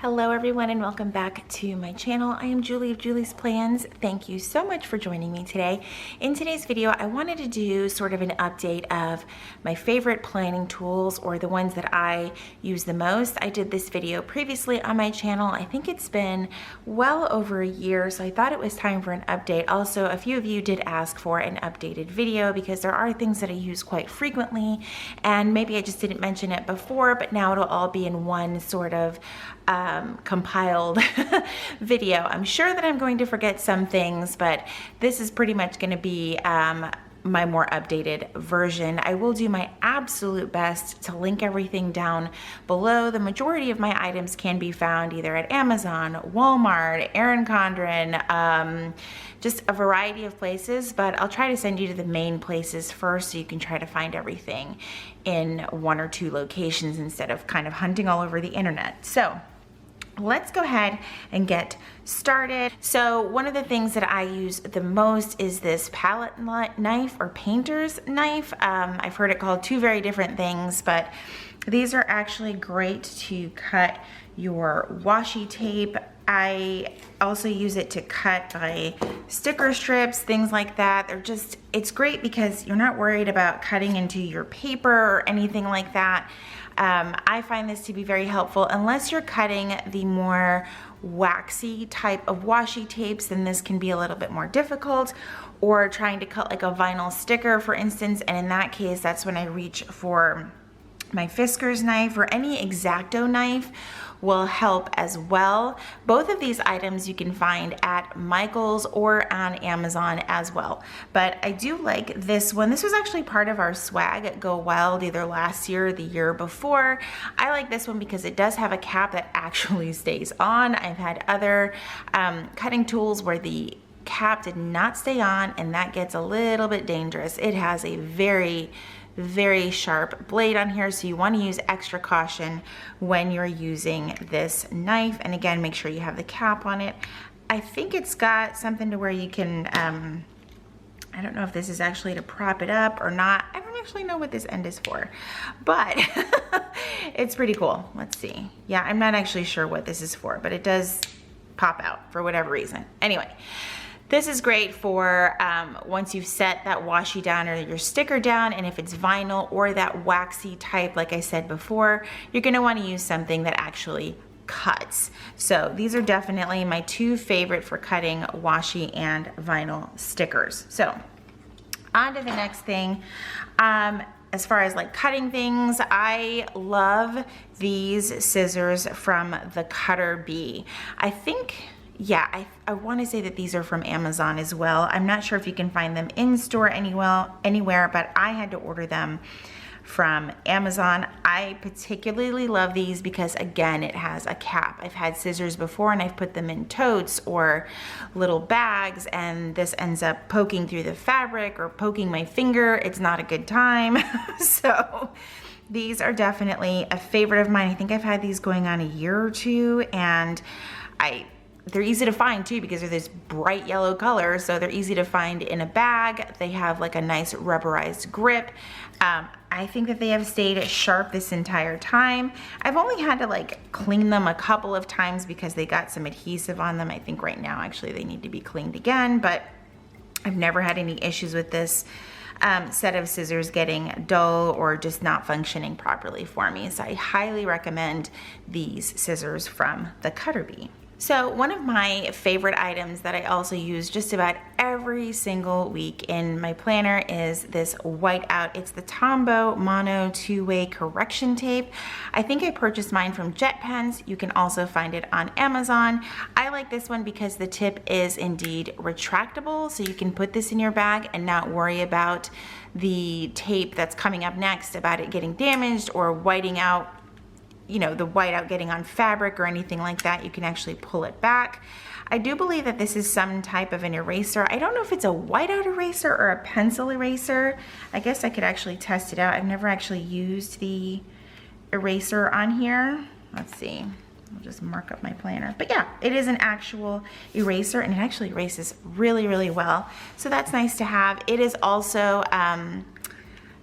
Hello everyone and welcome back to my channel. I am Julie of Julie's Plans. Thank you so much for joining me today. In today's video, I wanted to do sort of an update of my favorite planning tools or the ones that I use the most. I did this video previously on my channel. I think it's been well over a year, so I thought it was time for an update. Also, a few of you did ask for an updated video because there are things that I use quite frequently and maybe I just didn't mention it before, but now it'll all be in one sort of compiled video. I'm sure that I'm going to forget some things, but this is pretty much going to be my more updated version. I will do my absolute best to link everything down below. The majority of my items can be found either at Amazon, Walmart, Erin Condren, just a variety of places, but I'll try to send you to the main places first so you can try to find everything in one or two locations instead of kind of hunting all over the internet. So let's go ahead and get started. So one of the things that I use the most is this palette knife or painter's knife. I've heard it called two very different things, but these are actually great to cut your washi tape. I also use it to cut my sticker strips, things like that. It's great because you're not worried about cutting into your paper or anything like that. I find this to be very helpful. Unless you're cutting the more waxy type of washi tapes, then this can be a little bit more difficult, or trying to cut like a vinyl sticker, for instance, and in that case, that's when I reach for my Fisker's knife, or any X-Acto knife will help as well. Both of these items you can find at Michael's or on Amazon as well. But I do like this one. This was actually part of our swag at Go Wild either last year or the year before. I like this one because it does have a cap that actually stays on. I've had other cutting tools where the cap did not stay on, and that gets a little bit dangerous. It has a very sharp blade on here, so you want to use extra caution when you're using this knife. And again, make sure you have the cap on it. I think it's got something to where you can I don't know if this is actually to prop it up or not. I don't actually know what this end is for, but it's pretty cool. Let's see. Yeah, I'm not actually sure what this is for, but it does pop out for whatever reason. Anyway, this is great for once you've set that washi down or your sticker down, and if it's vinyl or that waxy type, like I said before, you're gonna wanna use something that actually cuts. So these are definitely my two favorite for cutting washi and vinyl stickers. So on to the next thing. As far as like cutting things, I love these scissors from the Cutter Bee. I think, yeah, I want to say that these are from Amazon as well. I'm not sure if you can find them in store anywhere, but I had to order them from Amazon. I particularly love these because, again, it has a cap. I've had scissors before and I've put them in totes or little bags, and this ends up poking through the fabric or poking my finger. It's not a good time. So these are definitely a favorite of mine. I think I've had these going on a year or two, and they're easy to find too because they're this bright yellow color, so they're easy to find in a bag. They have like a nice rubberized grip. I think that they have stayed sharp this entire time. I've only had to like clean them a couple of times because they got some adhesive on them. I think right now actually they need to be cleaned again, but I've never had any issues with this set of scissors getting dull or just not functioning properly for me. So I highly recommend these scissors from the Cutter Bee. So one of my favorite items that I also use just about every single week in my planner is this whiteout. It's the Tombow Mono two-way correction tape. I think I purchased mine from Jet Pens. You can also find it on Amazon. I like this one because the tip is indeed retractable, so you can put this in your bag and not worry about the tape that's coming up next, about it getting damaged or whiting out, you know, the whiteout getting on fabric or anything like that. You can actually pull it back. I do believe that this is some type of an eraser. I don't know if it's a whiteout eraser or a pencil eraser. I guess I could actually test it out. I've never actually used the eraser on here. Let's see. I'll just mark up my planner. But yeah, it is an actual eraser, and it actually erases really well. So that's nice to have. It is also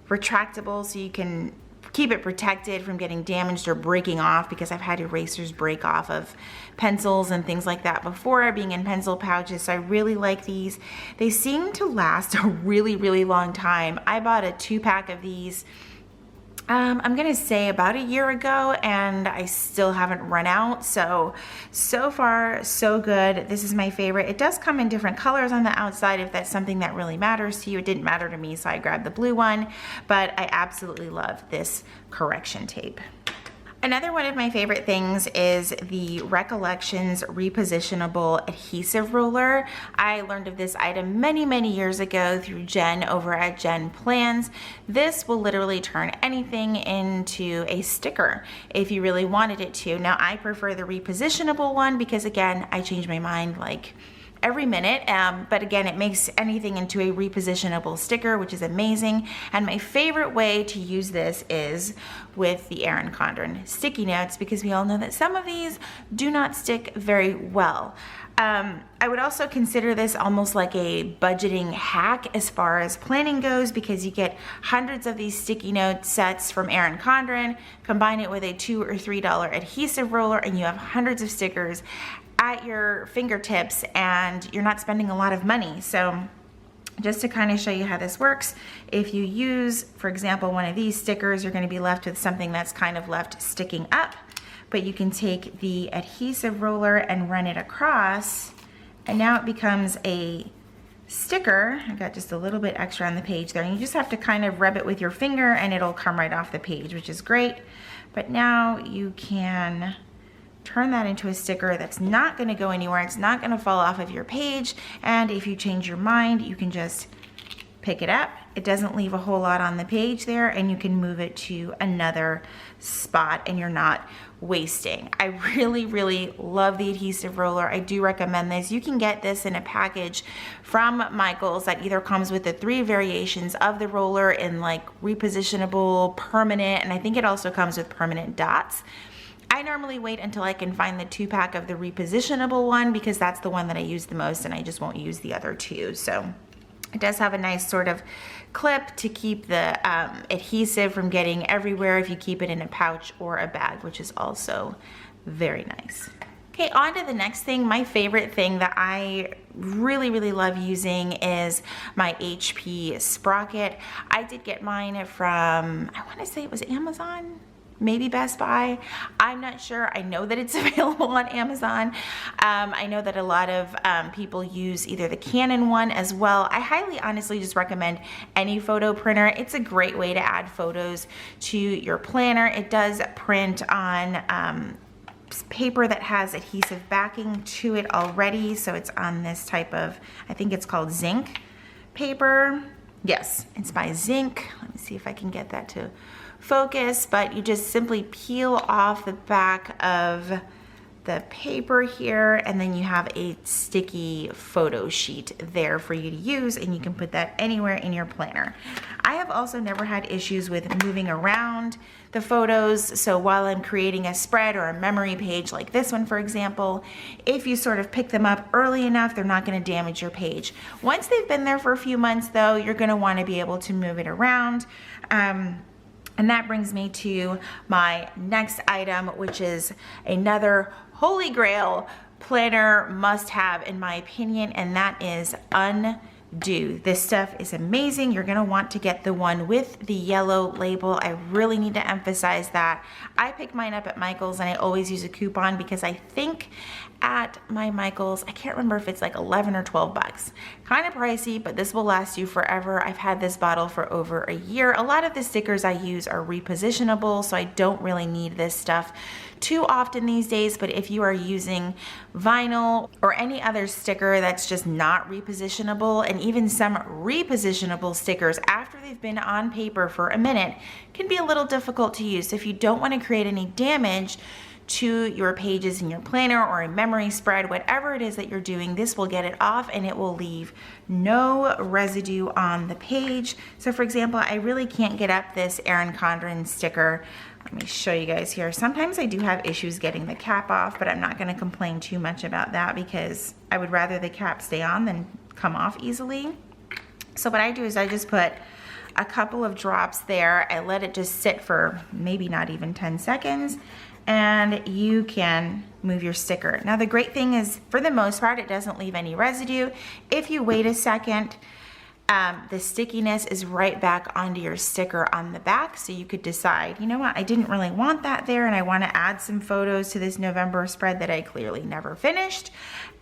retractable, so you can keep it protected from getting damaged or breaking off, because I've had erasers break off of pencils and things like that before, being in pencil pouches. So I really like these. They seem to last a really, really long time. I bought a 2-pack of these I'm gonna say about a year ago, and I still haven't run out. So far so good. This is my favorite. It does come in different colors on the outside if that's something that really matters to you. It didn't matter to me, so I grabbed the blue one, but I absolutely love this correction tape. Another one of my favorite things is the Recollections repositionable adhesive roller. I learned of this item many, many years ago through Jen over at Jen Plans. This will literally turn anything into a sticker if you really wanted it to. Now, I prefer the repositionable one because, again, I change my mind like every minute, but again, it makes anything into a repositionable sticker, which is amazing. And my favorite way to use this is with the Erin Condren sticky notes, because we all know that some of these do not stick very well. I would also consider this almost like a budgeting hack as far as planning goes, because you get hundreds of these sticky note sets from Erin Condren, combine it with a $2 or $3 adhesive roller, and you have hundreds of stickers at your fingertips, and you're not spending a lot of money. So just to kind of show you how this works, if you use, for example, one of these stickers, you're going to be left with something that's kind of left sticking up, but you can take the adhesive roller and run it across, and now it becomes a sticker. I got just a little bit extra on the page there, and you just have to kind of rub it with your finger and it'll come right off the page, which is great. But now you can turn that into a sticker that's not going to go anywhere. It's not going to fall off of your page, and if you change your mind, you can just pick it up. It doesn't leave a whole lot on the page there, and you can move it to another spot, and you're not wasting. I really, really love the adhesive roller. I do recommend this. You can get this in a package from Michaels that either comes with the 3 variations of the roller in like repositionable, permanent, and I think it also comes with permanent dots. I normally wait until I can find the 2-pack of the repositionable one, because that's the one that I use the most, and I just won't use the other 2. So it does have a nice sort of clip to keep the adhesive from getting everywhere if you keep it in a pouch or a bag, which is also very nice. Okay, on to the next thing. My favorite thing that I really, really love using is my HP Sprocket. I did get mine from, I want to say it was Amazon, maybe Best Buy. I'm not sure. I know that it's available on Amazon. I know that a lot of people use either the Canon one as well. I highly, honestly, just recommend any photo printer. It's a great way to add photos to your planner. It does print on paper that has adhesive backing to it already. So it's on this type of, I think it's called zinc paper. Yes, it's by Zinc. Let me see if I can get that to focus, but you just simply peel off the back of the paper here, and then you have a sticky photo sheet there for you to use, and you can put that anywhere in your planner. I have also never had issues with moving around the photos, so while I'm creating a spread or a memory page like this one, for example, if you sort of pick them up early enough, they're not going to damage your page. Once they've been there for a few months, though, you're going to want to be able to move it around. And that brings me to my next item, which is another holy grail planner must-have in my opinion, and that is Undo. This stuff is amazing. You're gonna want to get the one with the yellow label. I really need to emphasize that. I pick mine up at Michaels, and I always use a coupon because I think at my Michaels, I can't remember if it's like 11 or 12 bucks. Kind of pricey, but this will last you forever. I've had this bottle for over a year. A lot of the stickers I use are repositionable, so I don't really need this stuff too often these days, but if you are using vinyl or any other sticker that's just not repositionable, and even some repositionable stickers after they've been on paper for a minute can be a little difficult to use. So if you don't want to create any damage to your pages in your planner or a memory spread, whatever it is that you're doing, this will get it off and it will leave no residue on the page. So for example, I really can't get up this Erin Condren sticker. Let me show you guys here. Sometimes I do have issues getting the cap off, but I'm not going to complain too much about that because I would rather the cap stay on than come off easily. So what I do is I just put a couple of drops there. I let it just sit for maybe not even 10 seconds. And you can move your sticker. Now the great thing is, for the most part, it doesn't leave any residue. If you wait a second, the stickiness is right back onto your sticker on the back, so you could decide, you know what, I didn't really want that there and I want to add some photos to this November spread that I clearly never finished,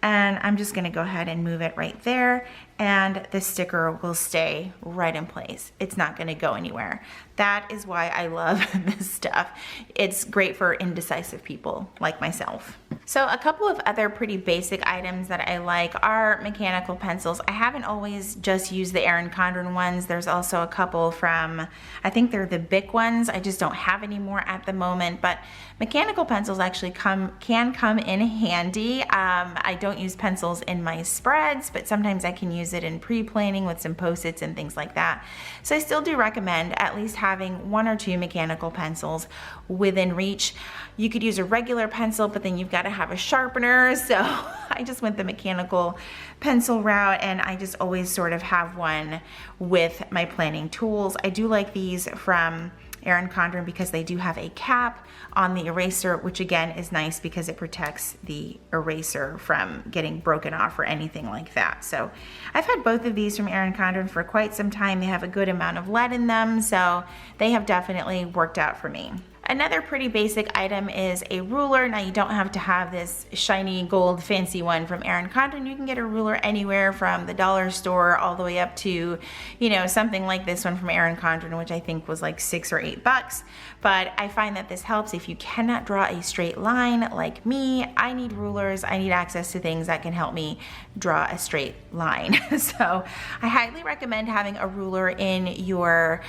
and I'm just going to go ahead and move it right there, and the sticker will stay right in place. It's not going to go anywhere. That is why I love this stuff. It's great for indecisive people like myself. So a couple of other pretty basic items that I like are mechanical pencils. I haven't always just used the Erin Condren ones. There's also a couple from, I think they're the Bic ones. I just don't have any more at the moment, but mechanical pencils actually can come in handy. I don't use pencils in my spreads, but sometimes I can use it in pre-planning with some Post-its and things like that. So I still do recommend at least having 1 or 2 mechanical pencils within reach. You could use a regular pencil, but then you've got to have a sharpener. So I just went the mechanical pencil route, and I just always sort of have one with my planning tools. I do like these from Erin Condren because they do have a cap on the eraser, which again is nice because it protects the eraser from getting broken off or anything like that. So I've had both of these from Erin Condren for quite some time. They have a good amount of lead in them, so they have definitely worked out for me. Another pretty basic item is a ruler. Now you don't have to have this shiny gold fancy one from Erin Condren. You can get a ruler anywhere from the dollar store all the way up to, you know, something like this one from Erin Condren, which I think was like $6 or $8. But I find that this helps if you cannot draw a straight line like me. I need rulers. I need access to things that can help me draw a straight line. So I highly recommend having a ruler in your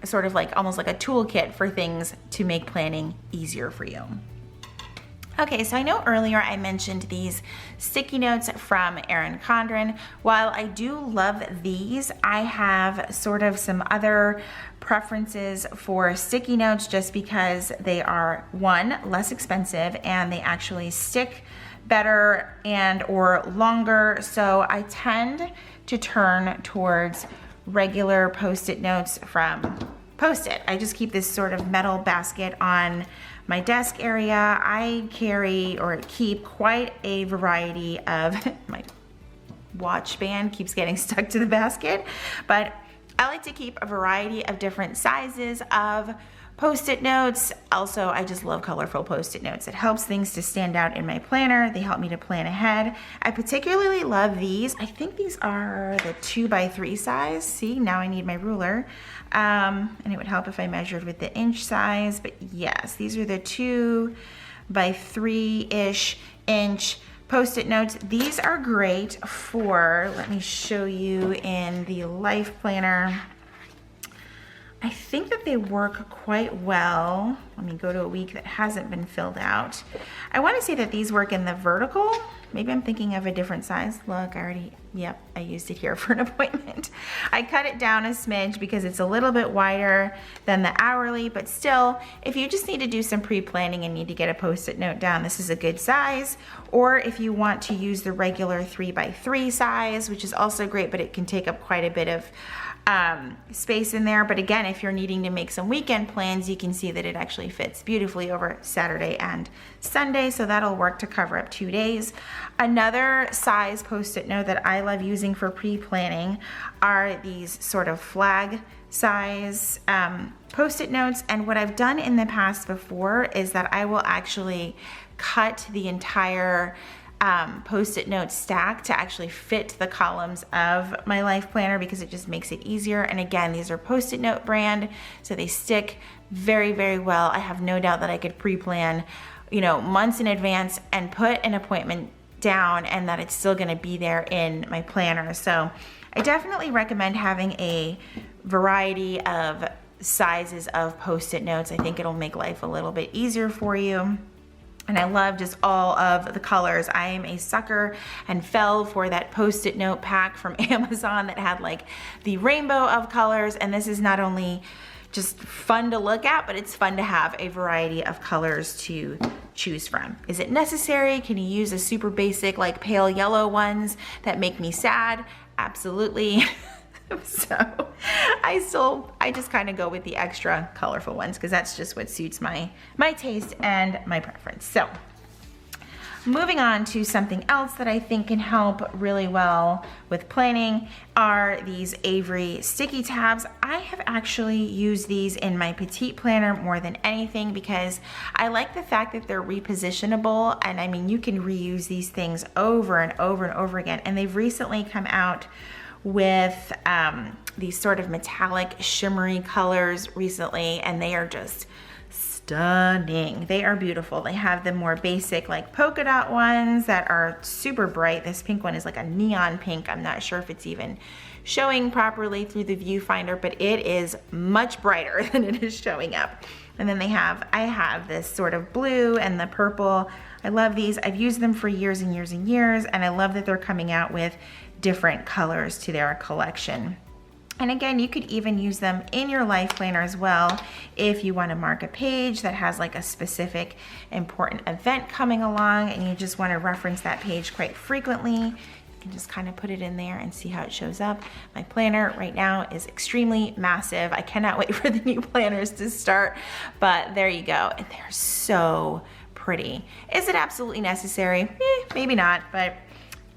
sort of like almost like a toolkit for things to make planning easier for you. Okay, so I know earlier I mentioned these sticky notes from Erin Condren. While I do love these, I have sort of some other preferences for sticky notes just because they are, one, less expensive and they actually stick better and or longer. So I tend to turn towards regular Post-it notes from Post-it. I just keep this sort of metal basket on my desk area. I carry or keep quite a variety of, my watch band keeps getting stuck to the basket, but I like to keep a variety of different sizes of Post-it notes. Also, I just love colorful Post-it notes. It helps things to stand out in my planner. They help me to plan ahead. I particularly love these. I think these are the 2x3 size. See, now I need my ruler. And it would help if I measured with the inch size, but yes, these are the 2x3-ish inch Post-it notes. These are great for, let me show you in the life planner. I think that they work quite well. Let me go to a week that hasn't been filled out. I want to say that these work in the vertical. Maybe I'm thinking of a different size. Look, yep, I used it here for an appointment. I cut it down a smidge because it's a little bit wider than the hourly, but still, if you just need to do some pre-planning and need to get a Post-it note down, this is a good size. Or if you want to use the regular 3x3 size, which is also great, but it can take up quite a bit of space in there. But again, if you're needing to make some weekend plans, you can see that it actually fits beautifully over Saturday and Sunday, so that'll work to cover up 2 days. Another size Post-it note that I love using for pre-planning are these sort of flag size Post-it notes, and what I've done in the past before is that I will actually cut the entire Post-it note stack to actually fit the columns of my life planner because it just makes it easier. And again, these are Post-it note brand, so they stick very, very well. I have no doubt that I could pre-plan, you know, months in advance and put an appointment down and that it's still gonna be there in my planner. So I definitely recommend having a variety of sizes of Post-it notes. I think it'll make life a little bit easier for you. And I love just all of the colors. I am a sucker and fell for that Post-it note pack from Amazon that had like the rainbow of colors. And this is not only just fun to look at, but it's fun to have a variety of colors to choose from. Is it necessary? Can you use a super basic like pale yellow ones that make me sad? Absolutely. So I just kind of go with the extra colorful ones because that's just what suits my taste and my preference. So moving on to something else that I think can help really well with planning are these Avery sticky tabs. I have actually used these in my petite planner more than anything because I like the fact that they're repositionable, and I mean you can reuse these things over and over and over again, and they've recently come out with these sort of metallic shimmery colors recently, and they are just stunning. They are beautiful. They have the more basic like polka dot ones that are super bright. This pink one is like a neon pink. I'm not sure if it's even showing properly through the viewfinder, but it is much brighter than it is showing up. And then I have this sort of blue and the purple. I love these. I've used them for years and years and years, and I love that they're coming out with different colors to their collection. And again, you could even use them in your life planner as well if you want to mark a page that has like a specific important event coming along and you just want to reference that page quite frequently. You can just kind of put it in there and see how it shows up. My planner right now is extremely massive. I cannot wait for the new planners to start, but there you go. And they're so pretty. Is it absolutely necessary? Maybe not, but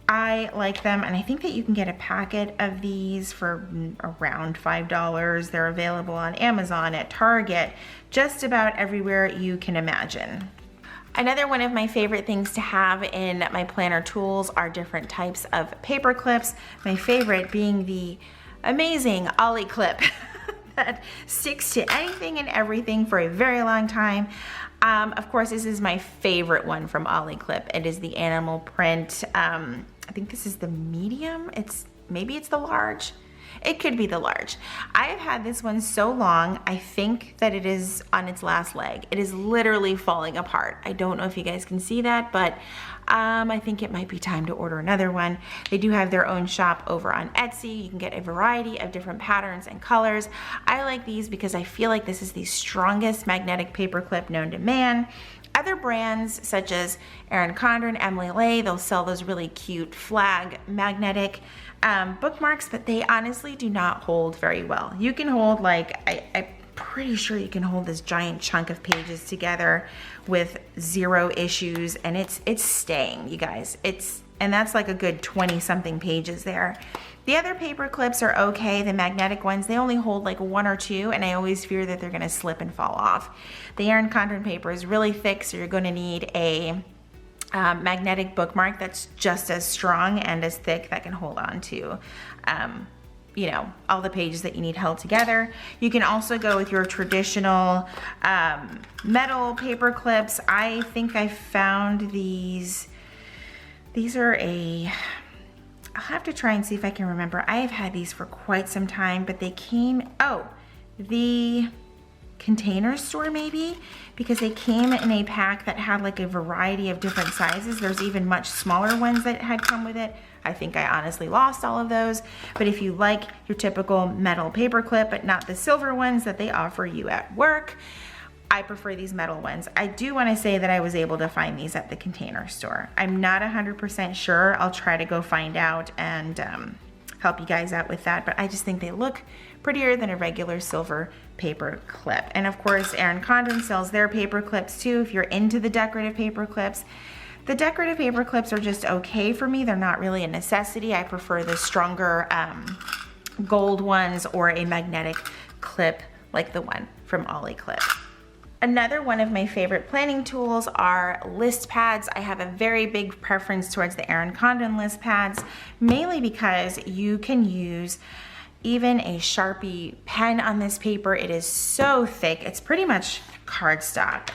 I like them, and I think that you can get a packet of these for around $5. They're available on Amazon, at Target, just about everywhere you can imagine. Another one of my favorite things to have in my planner tools are different types of paper clips. My favorite being the amazing Ollie clip that sticks to anything and everything for a very long time. Of course, this is my favorite one from Ollie Clip. It is the animal print. I think this is the medium. Maybe it's the large. It could be the large. I have had this one so long, I think that it is on its last leg. It is literally falling apart. I don't know if you guys can see that, but I think it might be time to order another one. They do have their own shop over on Etsy. You can get a variety of different patterns and colors. I like these because I feel like this is the strongest magnetic paper clip known to man. Other brands such as Erin Condren, Emily Lay, they'll sell those really cute flag magnetic bookmarks, but they honestly do not hold very well. You can hold like, I'm pretty sure you can hold this giant chunk of pages together with 0 issues, and it's staying, you guys. And that's like a good 20 something pages there. The other paper clips are okay. The magnetic ones, they only hold like 1 or 2, and I always fear that they're gonna slip and fall off. The Erin Condren paper is really thick, so you're gonna need a magnetic bookmark that's just as strong and as thick that can hold on to you know, all the pages that you need held together. You can also go with your traditional metal paper clips. I think I found these. These are I'll have to try and see if I can remember. I have had these for quite some time, but they came, the Container Store maybe, because they came in a pack that had like a variety of different sizes. There's even much smaller ones that had come with it. I think I honestly lost all of those, but if you like your typical metal paper clip, but not the silver ones that they offer you at work, I prefer these metal ones. I do want to say that I was able to find these at the Container Store. I'm not 100% sure. I'll try to go find out and help you guys out with that, but I just think they look prettier than a regular silver paper clip. And of course, Erin Condren sells their paper clips too if you're into the decorative paper clips. The decorative paper clips are just okay for me. They're not really a necessity. I prefer the stronger gold ones or a magnetic clip like the one from Ollie Clip. Another one of my favorite planning tools are list pads. I have a very big preference towards the Erin Condren list pads, mainly because you can use even a Sharpie pen on this paper. It is so thick, it's pretty much cardstock.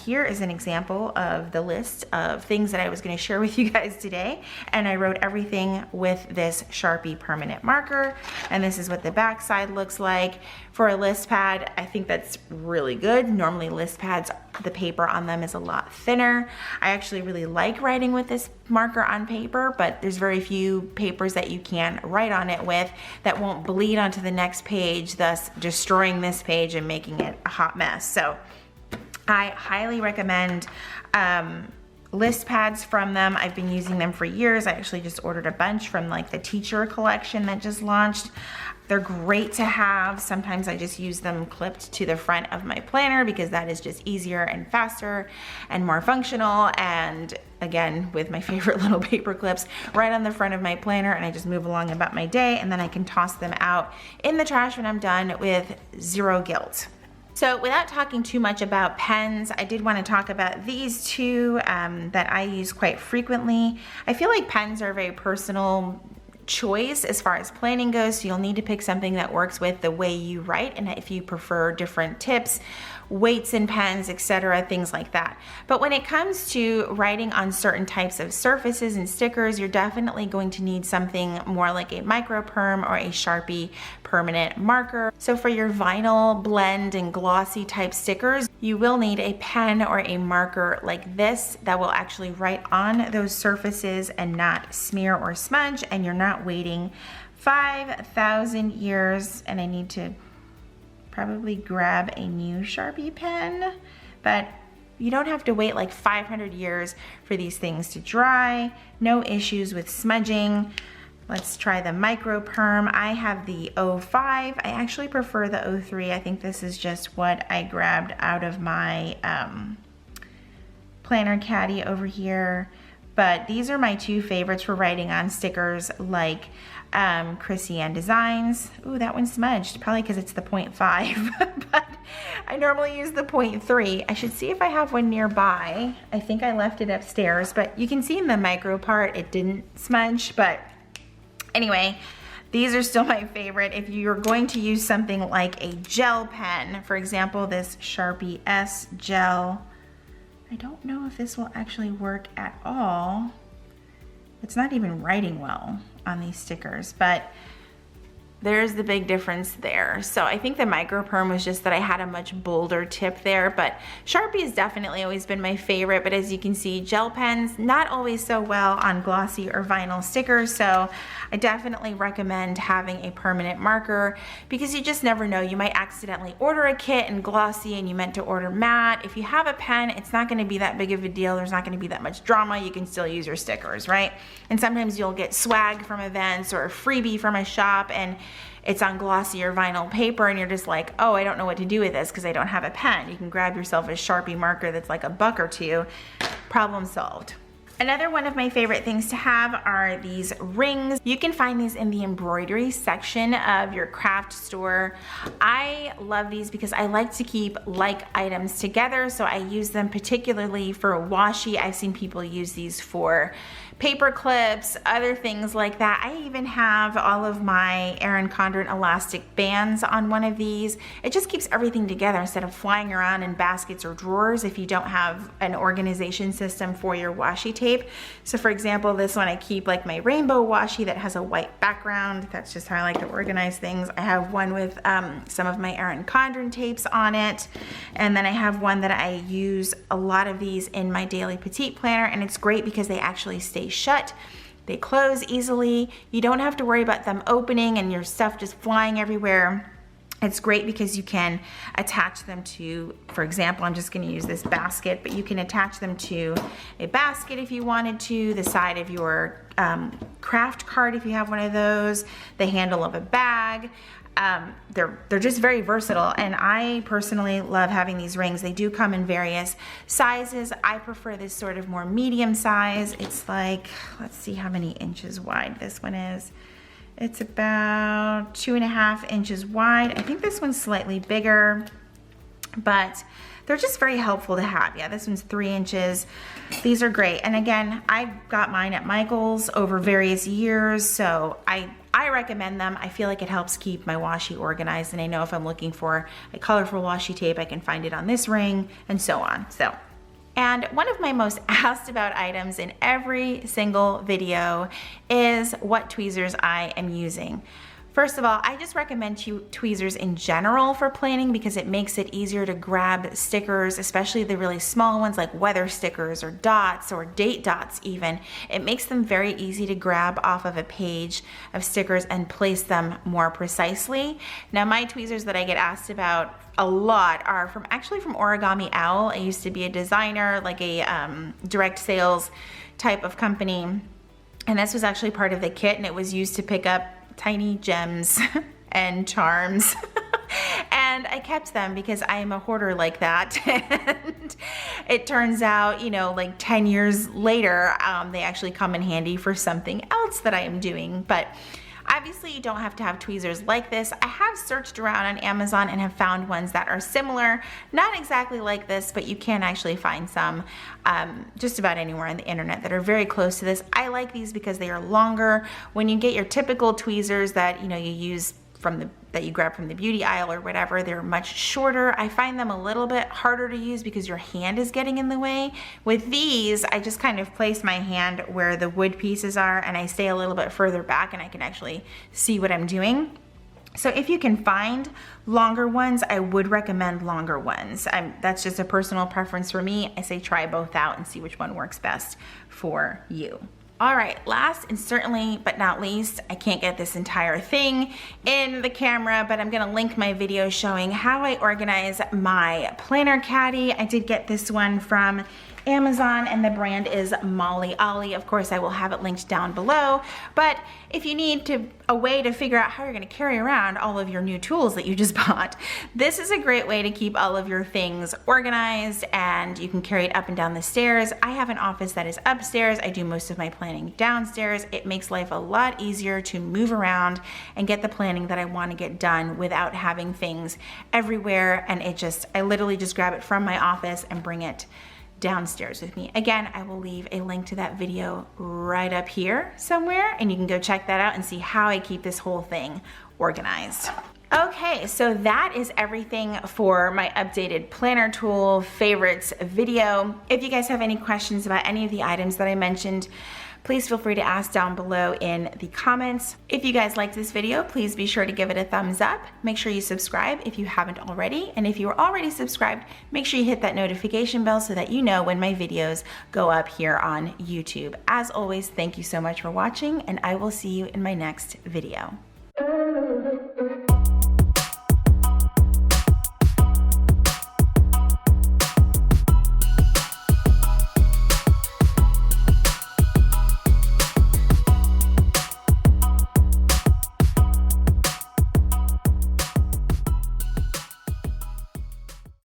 Here is an example of the list of things that I was going to share with you guys today, and I wrote everything with this Sharpie permanent marker, and this is what the back side looks like. For a list pad, I think that's really good. Normally list pads, the paper on them is a lot thinner. I actually really like writing with this marker on paper, but there's very few papers that you can write on it with that won't bleed onto the next page, thus destroying this page and making it a hot mess. So I highly recommend list pads from them. I've been using them for years. I actually just ordered a bunch from like the teacher collection that just launched. They're great to have. Sometimes I just use them clipped to the front of my planner because that is just easier and faster and more functional. And again, with my favorite little paper clips right on the front of my planner, and I just move along about my day, and then I can toss them out in the trash when I'm done with zero guilt. So without talking too much about pens, I did want to talk about these two that I use quite frequently. I feel like pens are a very personal choice as far as planning goes, so you'll need to pick something that works with the way you write, and if you prefer different tips, weights in pens, etc., things like that. But when it comes to writing on certain types of surfaces and stickers, you're definitely going to need something more like a micro perm or a Sharpie permanent marker. So for your vinyl, blend, and glossy type stickers, you will need a pen or a marker like this that will actually write on those surfaces and not smear or smudge, and you're not waiting 5,000 years. And I need to probably grab a new Sharpie pen, but you don't have to wait like 500 years for these things to dry. No issues with smudging. Let's try the micro perm. I have the 05. I actually prefer the 03. I think this is just what I grabbed out of my planner caddy over here. But these are my two favorites for writing on stickers like Chrissy Ann Designs. Ooh, that one smudged, probably because it's the 0.5, but I normally use the 0.3. I should see if I have one nearby. I think I left it upstairs, but you can see in the micro part it didn't smudge. But anyway, these are still my favorite. If you're going to use something like a gel pen, for example, this Sharpie S gel, I don't know if this will actually work at all. It's not even writing well on these stickers, but there's the big difference there. So I think the micro perm was just that I had a much bolder tip there, but Sharpie has definitely always been my favorite. But as you can see, gel pens, not always so well on glossy or vinyl stickers. So I definitely recommend having a permanent marker because you just never know. You might accidentally order a kit in glossy and you meant to order matte. If you have a pen, it's not gonna be that big of a deal. There's not gonna be that much drama. You can still use your stickers, right? And sometimes you'll get swag from events or a freebie from a shop and it's on glossy or vinyl paper and you're just like, oh, I don't know what to do with this because I don't have a pen. You can grab yourself a Sharpie marker that's like $1 or $2. Problem solved. Another one of my favorite things to have are these rings. You can find these in the embroidery section of your craft store. I love these because I like to keep like items together, so I use them particularly for washi. I've seen people use these for paper clips, other things like that. I even have all of my Erin Condren elastic bands on one of these. It just keeps everything together instead of flying around in baskets or drawers if you don't have an organization system for your washi tape. So for example, this one I keep like my rainbow washi that has a white background. That's just how I like to organize things. I have one with some of my Erin Condren tapes on it. And then I have one that I use a lot of these in my daily petite planner, and it's great because they actually stay shut. They close easily. You don't have to worry about them opening and your stuff just flying everywhere. It's great because you can attach them to, for example, I'm just going to use this basket, but you can attach them to a basket if you wanted to, the side of your craft cart if you have one of those, the handle of a bag. They're just very versatile, and I personally love having these rings. They do come in various sizes. I prefer this sort of more medium size. It's like, let's see how many inches wide this one is. It's about 2.5 inches wide. I think this one's slightly bigger, but they're just very helpful to have. Yeah, this one's 3 inches. These are great. And again, I got mine at Michael's over various years, so I recommend them. I feel like it helps keep my washi organized, and I know if I'm looking for a colorful washi tape, I can find it on this ring, and so on. And one of my most asked about items in every single video is what tweezers I am using. First of all, I just recommend tweezers in general for planning because it makes it easier to grab stickers, especially the really small ones like weather stickers or dots or date dots even. It makes them very easy to grab off of a page of stickers and place them more precisely. Now, my tweezers that I get asked about a lot are actually from Origami Owl. I used to be a designer, like a direct sales type of company, and this was actually part of the kit, and it was used to pick up tiny gems and charms. And I kept them because I am a hoarder like that. And it turns out, you know, like 10 years later, they actually come in handy for something else that I am doing. But obviously you don't have to have tweezers like this. I have searched around on Amazon and have found ones that are similar, not exactly like this, but you can actually find some just about anywhere on the internet that are very close to this. I like these because they are longer. When you get your typical tweezers that, you know, you use that you grab from the beauty aisle or whatever, they're much shorter. I find them a little bit harder to use because your hand is getting in the way. With these, I just kind of place my hand where the wood pieces are and I stay a little bit further back and I can actually see what I'm doing. So if you can find longer ones, I would recommend longer ones. That's just a personal preference for me. I say try both out and see which one works best for you. All right, last and certainly but not least, I can't get this entire thing in the camera, but I'm gonna link my video showing how I organize my planner caddy. I did get this one from Amazon and the brand is Molly Ollie. Of course, I will have it linked down below, but if you need a way to figure out how you're gonna carry around all of your new tools that you just bought, this is a great way to keep all of your things organized, and you can carry it up and down the stairs. I have an office that is upstairs. I do most of my planning downstairs. It makes life a lot easier to move around and get the planning that I want to get done without having things everywhere, and I literally just grab it from my office and bring it downstairs with me. Again, I will leave a link to that video right up here somewhere, and you can go check that out and see how I keep this whole thing organized. Okay, so that is everything for my updated planner tool favorites video. If you guys have any questions about any of the items that I mentioned, please feel free to ask down below in the comments. If you guys liked this video, please be sure to give it a thumbs up. Make sure you subscribe if you haven't already. And if you are already subscribed, make sure you hit that notification bell so that you know when my videos go up here on YouTube. As always, thank you so much for watching, and I will see you in my next video.